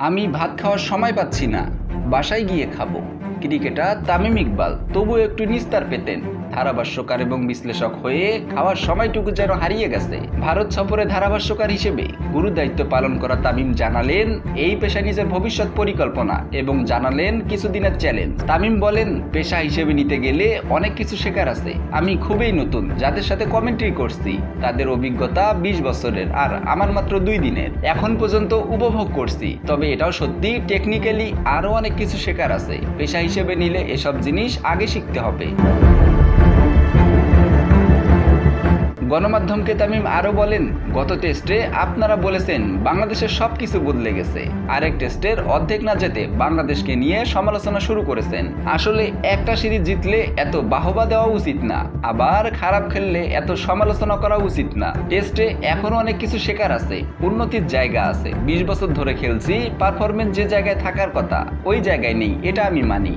আমি ভাত খাওয়ার সময় পাচ্ছি না, বাসায় গিয়ে খাবো। ক্রিকেটার তামিম ইকবাল তবুও একটু নিস্তার পেতেন। ধারাভাষ্যকার এবং বিশ্লেষক হয়ে খাওয়ার সময়টুকু যেন হারিয়ে গেছে। ভারত সফরে ধারাভাষ্যকার হিসেবে গুরু দায়িত্ব পালন করা তামিম জানালেন এই পেশা নিজের ভবিষ্যৎ পরিকল্পনা এবং জানালেন কিছুদিনের চ্যালেঞ্জ। তামিম বলেন, পেশা হিসেবে নিতে গেলে অনেক কিছু শেখার আছে। আমি খুবই নতুন, যাদের সাথে কমেন্ট্রি করছি তাদের অভিজ্ঞতা 20 বছরের, আর আমার মাত্র 2 দিনের। এখন পর্যন্ত উপভোগ করছি, তবে এটাও সত্যি টেকনিক্যালি আরো অনেক কিছু শেখার আছে। পেশা হিসেবে নিলে এসব জিনিস আগে শিখতে হবে। গণমাধ্যমকে তামিম আরো বলেন, গত টেস্টে আপনারা বলেছেন বাংলাদেশের সবকিছু বদলে গেছে। আরেক টেস্টের অর্ধেক না যেতে বাংলাদেশকে নিয়ে সমালোচনা শুরু করেছেন। আসলে একটা সিরিজ জিতলে এত বাহবা দেওয়া উচিত না, আবার খারাপ খেললে এত সমালোচনা করা উচিত না। টেস্টে এখনো অনেক কিছু শেখার আছে, উন্নতির জায়গা আছে। 20 বছর ধরে খেলছি, পারফরমেন্স যে জায়গায় থাকার কথা ওই জায়গায় নেই, এটা আমি মানি।